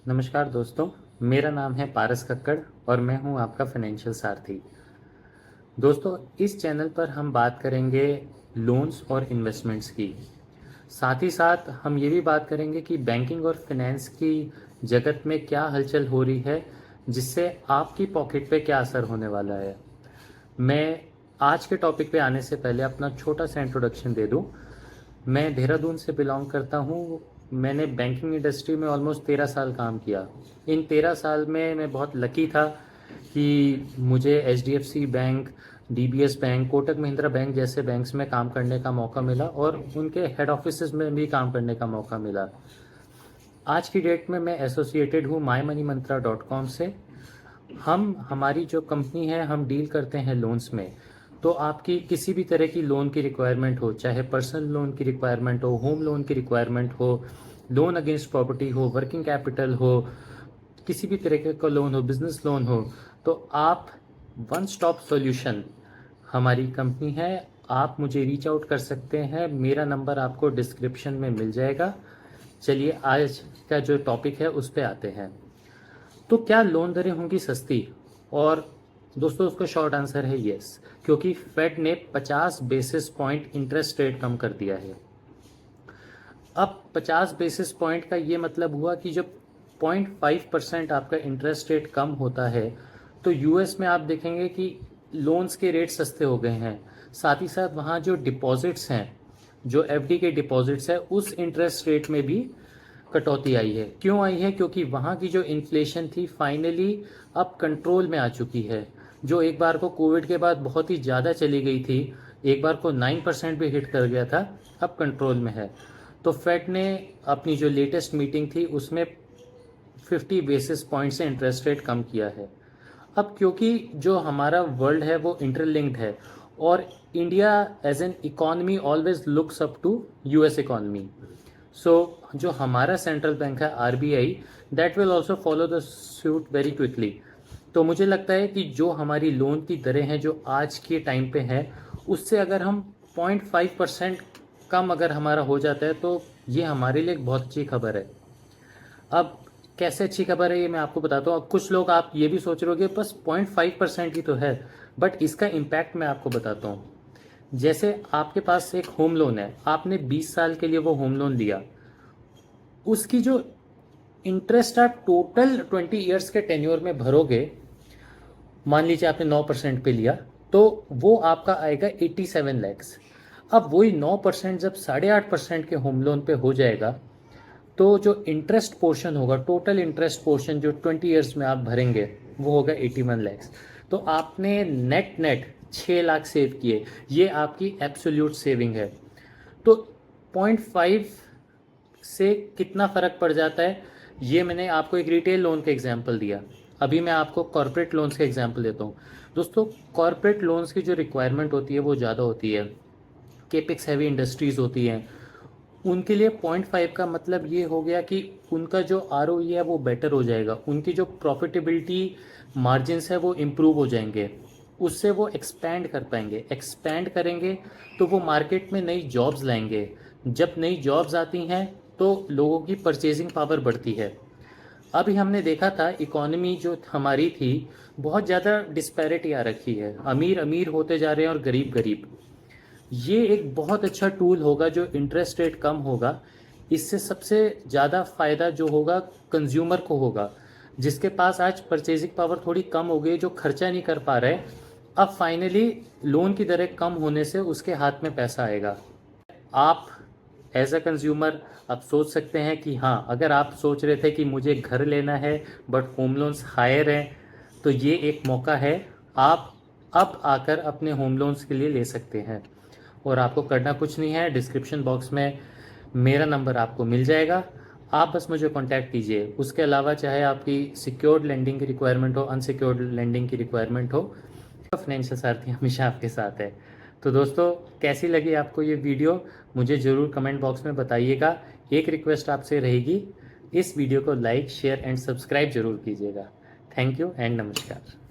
नमस्कार दोस्तों, मेरा नाम है पारस कक्कड़ और मैं हूं आपका फाइनेंशियल सारथी। दोस्तों, इस चैनल पर हम बात करेंगे लोन्स और इन्वेस्टमेंट्स की। साथ ही साथ हम ये भी बात करेंगे कि बैंकिंग और फाइनेंस की जगत में क्या हलचल हो रही है, जिससे आपकी पॉकेट पे क्या असर होने वाला है। मैं आज के टॉपिक पे आने से पहले अपना छोटा सा इंट्रोडक्शन दे दूं। मैं देहरादून से बिलोंग करता हूँ। मैंने बैंकिंग इंडस्ट्री में ऑलमोस्ट 13 साल काम किया। इन 13 साल में मैं बहुत लकी था कि मुझे HDFC bank, DBS bank, Kotak Mahindra bank जैसे बैंक्स में काम करने का मौका मिला और उनके हेड ऑफिसेज में भी काम करने का मौका मिला। आज की डेट में मैं एसोसिएटेड हूँ mymoneymantra.com से। हमारी जो कंपनी है, हम डील करते हैं लोन्स में। तो आपकी किसी भी तरह की लोन की रिक्वायरमेंट हो, चाहे पर्सनल लोन की रिक्वायरमेंट हो, होम लोन की रिक्वायरमेंट हो, लोन अगेंस्ट प्रॉपर्टी हो, वर्किंग कैपिटल हो, किसी भी तरीके का लोन हो, बिजनेस लोन हो, तो आप वन स्टॉप सॉल्यूशन हमारी कंपनी है। आप मुझे रीच आउट कर सकते हैं। मेरा नंबर आपको डिस्क्रिप्शन में मिल जाएगा। चलिए आज का जो टॉपिक है उस पर आते हैं। तो क्या लोन दरें होंगी सस्ती? और दोस्तों, उसका शॉर्ट आंसर है यस, क्योंकि फेड ने 50 बेसिस पॉइंट इंटरेस्ट रेट कम कर दिया है। अब 50 बेसिस पॉइंट का ये मतलब हुआ कि जब 0.5% आपका इंटरेस्ट रेट कम होता है तो यूएस में आप देखेंगे कि लोन्स के रेट सस्ते हो गए हैं। साथ ही साथ वहाँ जो डिपॉजिट्स हैं, जो एफडी के डिपॉजिट्स है, उस इंटरेस्ट रेट में भी कटौती आई है। क्यों आई है? क्योंकि वहाँ की जो इन्फ्लेशन थी फाइनली अब कंट्रोल में आ चुकी है। जो एक बार को कोविड के बाद बहुत ही ज़्यादा चली गई थी, एक बार को 9% भी हिट कर गया था, अब कंट्रोल में है। तो फेड ने अपनी जो लेटेस्ट मीटिंग थी उसमें 50 बेसिस पॉइंट से इंटरेस्ट रेट कम किया है। अब क्योंकि जो हमारा वर्ल्ड है वो इंटरलिंक्ड है और India as an economy always looks up to US economy. So जो हमारा सेंट्रल बैंक है RBI, that will also follow the suit very quickly. तो मुझे लगता है कि जो हमारी लोन की दरें हैं जो आज के टाइम पे हैं, उससे अगर हम 0.5% कम अगर हमारा हो जाता है तो ये हमारे लिए एक बहुत अच्छी खबर है। अब कैसे अच्छी खबर है ये मैं आपको बताता हूँ। अब कुछ लोग आप ये भी सोच रहे होगे बस 0.5% ही तो है, बट इसका इम्पैक्ट मैं आपको बताता हूँ। जैसे आपके पास एक होम लोन है, आपने 20 साल के लिए वो होम लोन लिया, उसकी जो इंटरेस्ट आप टोटल 20 ईयर्स के टेन्योर में भरोगे, मान लीजिए आपने 9% पे लिया, तो वो आपका आएगा 87 लैक्स। अब वही 9% जब 8.5% के होम लोन पे हो जाएगा तो जो इंटरेस्ट पोर्शन होगा, टोटल इंटरेस्ट पोर्शन जो 20 ईयर्स में आप भरेंगे, वो होगा 81 लैक्स। तो आपने नेट नेट 6 लाख सेव किए। ये आपकी एब्सोल्यूट सेविंग है। तो 0.5 से कितना फ़र्क पड़ जाता है, ये मैंने आपको एक रिटेल लोन का एग्जांपल दिया। अभी मैं आपको कॉर्पोरेट लोन्स का एग्जांपल देता हूँ। दोस्तों, कॉर्पोरेट लोन्स की जो रिक्वायरमेंट होती है वो ज़्यादा होती है। केपेक्स हैवी इंडस्ट्रीज़ होती हैं, उनके लिए 0.5 का मतलब ये हो गया कि उनका जो आरओई है वो बेटर हो जाएगा, उनकी जो प्रॉफिटेबिलिटी मार्जिन्स है वो इम्प्रूव हो जाएंगे, उससे वो एक्सपैंड कर पाएंगे। एक्सपैंड करेंगे तो वो मार्केट में नई जॉब्स लाएंगे। जब नई जॉब्स आती हैं तो लोगों की परचेजिंग पावर बढ़ती है। अभी हमने देखा था इकोनॉमी जो हमारी थी, बहुत ज़्यादा डिस्पैरिटी आ रखी है, अमीर अमीर होते जा रहे हैं और गरीब गरीब। ये एक बहुत अच्छा टूल होगा जो इंटरेस्ट रेट कम होगा। इससे सबसे ज़्यादा फ़ायदा जो होगा कंज्यूमर को होगा, जिसके पास आज परचेजिंग पावर थोड़ी कम हो गई, जो खर्चा नहीं कर पा रहे, अब फाइनली लोन की दरें कम होने से उसके हाथ में पैसा आएगा। आप एज अ कंज्यूमर आप सोच सकते हैं कि हाँ, अगर आप सोच रहे थे कि मुझे घर लेना है बट होम लोन्स हायर हैं, तो ये एक मौका है। आप अब आकर अपने होम लोन्स के लिए ले सकते हैं और आपको करना कुछ नहीं है। डिस्क्रिप्शन बॉक्स में मेरा नंबर आपको मिल जाएगा, आप बस मुझे कांटेक्ट कीजिए। उसके अलावा चाहे आपकी सिक्योर्ड लेंडिंग की रिक्वायरमेंट हो, अनसिक्योर्ड लेंडिंग की रिक्वायरमेंट हो, फाइनेंशियल सारथी हमेशा आपके साथ है। तो दोस्तों, कैसी लगी आपको ये वीडियो, मुझे ज़रूर कमेंट बॉक्स में बताइएगा। एक रिक्वेस्ट आपसे रहेगी, इस वीडियो को लाइक, शेयर एंड सब्सक्राइब जरूर कीजिएगा। थैंक यू एंड नमस्कार।